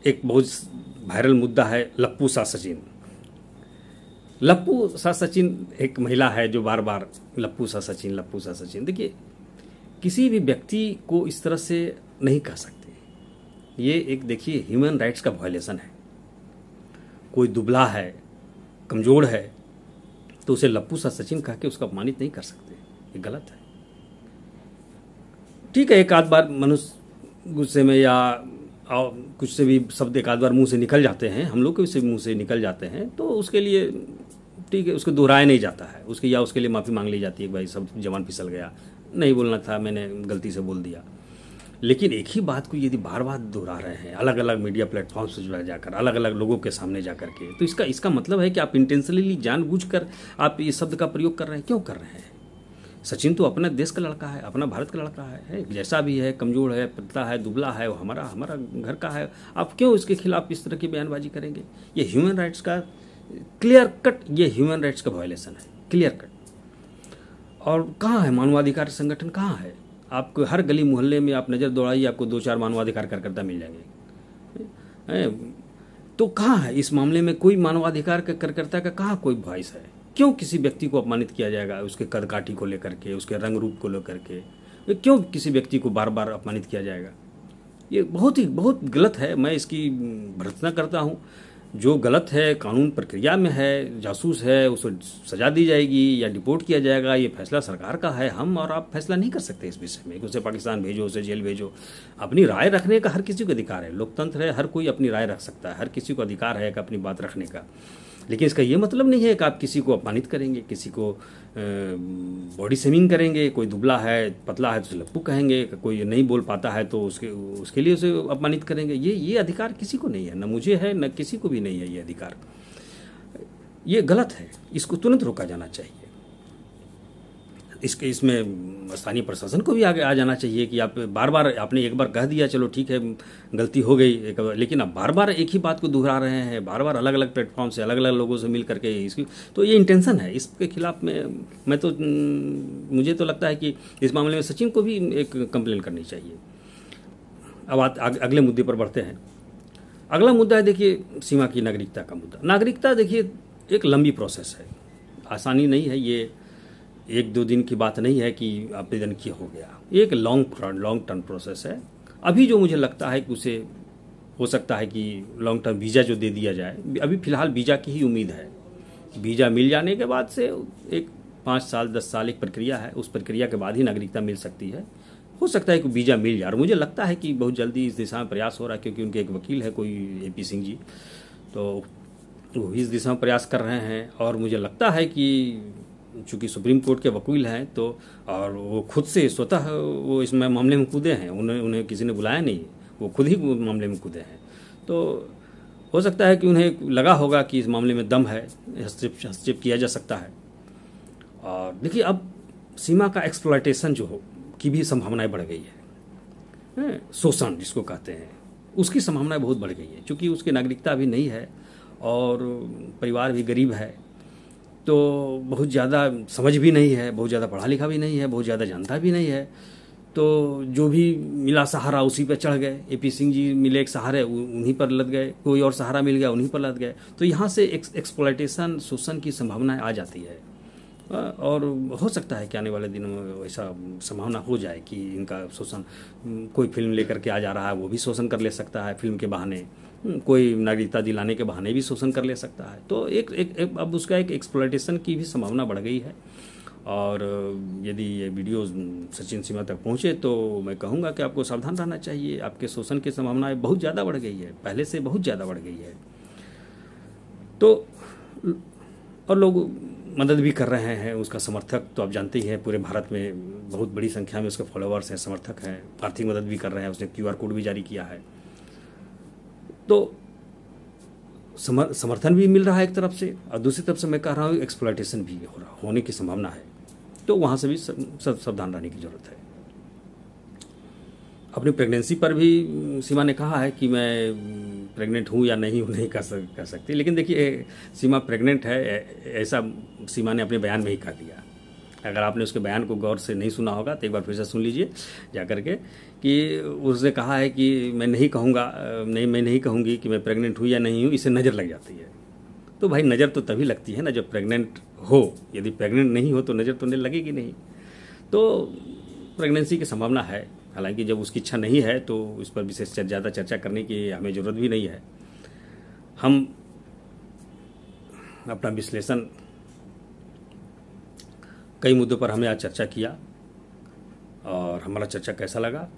एक बहुत वायरल मुद्दा है लप्पू सा सचिन। लप्पू सा सचिन एक महिला है जो बार बार लप्पू सा सचिन, लप्पू सा सचिन। देखिए, किसी भी व्यक्ति को इस तरह से नहीं कह सकते। ये एक देखिए ह्यूमन राइट्स का वायलेशन है। कोई दुबला है, कमज़ोर है, तो उसे लप्पू सा सचिन कह के उसको अपमानित नहीं कर सकते। ये गलत है। ठीक है, एक आध बार मनुष्य गुस्से में या कुछ से भी शब्द एक आध बार मुंह से निकल जाते हैं, हम लोग के से मुंह से निकल जाते हैं, तो उसके लिए ठीक है, उसको दोहराया नहीं जाता है। उसके लिए माफ़ी मांग ली जाती है, भाई सब जवान फिसल गया, नहीं बोलना था, मैंने गलती से बोल दिया। लेकिन एक ही बात को यदि बार बार दोहरा रहे हैं अलग अलग मीडिया प्लेटफॉर्म्स पर जाकर, अलग अलग लोगों के सामने जाकर के, तो इसका मतलब है कि आप इंटेंशनली जानबूझकर आप ये शब्द का प्रयोग कर रहे हैं। क्यों कर रहे हैं? सचिन तो अपना देश का लड़का है, अपना भारत का लड़का है, जैसा भी है, कमज़ोर है, पतला है, दुबला है, वो हमारा घर का है। आप क्यों इसके खिलाफ इस तरह की बयानबाजी करेंगे? ये ह्यूमन राइट्स का क्लियर कट, ये ह्यूमन राइट्स का वायलेशन है, क्लियर कट। और कहाँ है मानवाधिकार संगठन? कहाँ है? आपको हर गली मोहल्ले में आप नज़र दौड़ाइए, आपको 2-4 मानवाधिकार कार्यकर्ता मिल जाएंगे। तो कहाँ है इस मामले में कोई मानवाधिकार के कार्यकर्ता का कहाँ कोई वॉइस है? क्यों किसी व्यक्ति को अपमानित किया जाएगा उसके कद काठी को लेकर के, उसके रंग रूप को लेकर के? क्यों किसी व्यक्ति को बार बार अपमानित किया जाएगा? ये बहुत गलत है। मैं इसकी भर्त्सना करता हूँ। जो गलत है, कानून प्रक्रिया में है, जासूस है, उसको सजा दी जाएगी या डिपोर्ट किया जाएगा, ये फैसला सरकार का है। हम और आप फैसला नहीं कर सकते इस विषय में। उसे पाकिस्तान भेजो, उसे जेल भेजो। अपनी राय रखने का हर किसी को अधिकार है, लोकतंत्र है, हर कोई अपनी राय रख सकता है, हर किसी को अधिकार है कि अपनी बात रखने का। लेकिन इसका ये मतलब नहीं है कि आप किसी को अपमानित करेंगे, किसी को बॉडी शेमिंग करेंगे। कोई दुबला है, पतला है तो उसे लप्पू कहेंगे, कोई नहीं बोल पाता है तो उसके लिए उसे अपमानित करेंगे। ये अधिकार किसी को नहीं है, न मुझे है, न किसी को भी नहीं है ये अधिकार। ये गलत है, इसको तुरंत रोका जाना चाहिए। इसमें स्थानीय प्रशासन को भी आगे आ जाना चाहिए कि आप बार बार, आपने एक बार कह दिया, चलो ठीक है गलती हो गई, लेकिन आप बार बार एक ही बात को दोहरा रहे हैं, बार बार अलग अलग प्लेटफॉर्म से अलग अलग लोगों से मिल करके इसकी, तो ये इंटेंशन है। इसके खिलाफ में मुझे तो लगता है कि इस मामले में सचिन को भी एक कंप्लेन करनी चाहिए। अब अगले मुद्दे पर बढ़ते हैं। अगला मुद्दा है देखिए सीमा की नागरिकता का मुद्दा। नागरिकता देखिए एक लंबी प्रोसेस है, आसानी नहीं है। ये 1-2 दिन की बात नहीं है कि आवेदन किया हो गया। एक लॉन्ग टर्म प्रोसेस है। अभी जो मुझे लगता है कि उसे हो सकता है कि लॉन्ग टर्म वीज़ा जो दे दिया जाए, अभी फ़िलहाल वीज़ा की ही उम्मीद है। वीज़ा मिल जाने के बाद से एक 5 साल 10 साल एक प्रक्रिया है, उस प्रक्रिया के बाद ही नागरिकता मिल सकती है। हो सकता है कि वीज़ा मिल जाए, और मुझे लगता है कि बहुत जल्दी इस दिशा में प्रयास हो रहा है, क्योंकि उनके एक वकील है कोई AP सिंह जी, तो वो इस दिशा में प्रयास कर रहे हैं। और मुझे लगता है कि चूँकि सुप्रीम कोर्ट के वकील हैं, तो और वो खुद से स्वतः वो इसमें मामले में कूदे हैं, उन्हें किसी ने बुलाया नहीं, वो खुद ही मामले में कूदे हैं। तो हो सकता है कि उन्हें लगा होगा कि इस मामले में दम है, हस्तक्षेप किया जा सकता है। और देखिए अब सीमा का एक्सप्लॉयटेशन जो हो की भी संभावनाएं बढ़ गई है। शोषण जिसको कहते हैं, उसकी संभावनाएं बहुत बढ़ गई है, क्योंकि उसकी नागरिकता अभी नहीं है और परिवार भी गरीब है, तो बहुत ज़्यादा समझ भी नहीं है, बहुत ज़्यादा पढ़ा लिखा भी नहीं है, बहुत ज़्यादा जानता भी नहीं है। तो जो भी मिला सहारा उसी पर चढ़ गए। AP सिंह जी मिले एक सहारे, उन्हीं पर लद गए। कोई और सहारा मिल गया, उन्हीं पर लद गए। तो यहाँ से एक्सप्लॉयटेशन, शोषण की संभावना आ जाती है। और हो सकता है कि आने वाले दिनों में ऐसा संभावना हो जाए कि इनका शोषण, कोई फिल्म लेकर के आ जा रहा है वो भी शोषण कर ले सकता है फिल्म के बहाने, कोई नागरिकता दिलाने के बहाने भी शोषण कर ले सकता है। तो अब उसका एक एक्सप्लॉयटेशन की भी संभावना बढ़ गई है। और यदि ये वीडियो सचिन सीमा तक पहुँचे तो मैं कहूँगा कि आपको सावधान रहना चाहिए। आपके शोषण की संभावनाएं बहुत ज़्यादा बढ़ गई है, पहले से बहुत ज़्यादा बढ़ गई है। तो और लोग मदद भी कर रहे हैं, उसका समर्थक तो आप जानते ही हैं, पूरे भारत में बहुत बड़ी संख्या में उसके फॉलोअर्स हैं, समर्थक हैं, आर्थिक मदद भी कर रहे हैं। उसने QR कोड भी जारी किया है, तो समर्थन भी मिल रहा है एक तरफ से, और दूसरी तरफ से मैं कह रहा हूँ एक्सप्लॉयटेशन भी होने की संभावना है। तो वहाँ से भी सावधान रहने की ज़रूरत है। अपनी प्रेगनेंसी पर भी सीमा ने कहा है कि मैं प्रेग्नेंट हूँ या नहीं हूँ, नहीं कह सकती। लेकिन देखिए सीमा प्रेग्नेंट है, ऐसा सीमा ने अपने बयान में ही कह दिया। अगर आपने उसके बयान को गौर से नहीं सुना होगा तो एक बार फिर से सुन लीजिए जा करके कि उसने कहा है कि मैं नहीं कहूँगा, मैं नहीं कहूँगी कि मैं प्रेग्नेंट हूँ या नहीं हूँ, इससे नज़र लग जाती है। तो भाई नज़र तो तभी लगती है ना जब प्रेग्नेंट हो, यदि प्रेग्नेंट नहीं हो तो नज़र तो नहीं लगेगी नहीं। तो प्रेगनेंसी की संभावना है, हालांकि जब उसकी इच्छा नहीं है तो इस पर विशेष ज़्यादा चर्चा करने की हमें ज़रूरत भी नहीं है। हम अपना विश्लेषण कई मुद्दों पर हमने आज चर्चा किया, और हमारा चर्चा कैसा लगा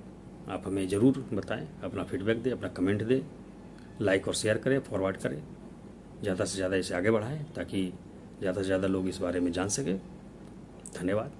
आप हमें ज़रूर बताएं, अपना फीडबैक दें, अपना कमेंट दें, लाइक और शेयर करें, फॉरवर्ड करें, ज़्यादा से ज़्यादा इसे आगे बढ़ाएं ताकि ज़्यादा से ज़्यादा लोग इस बारे में जान सकें। धन्यवाद।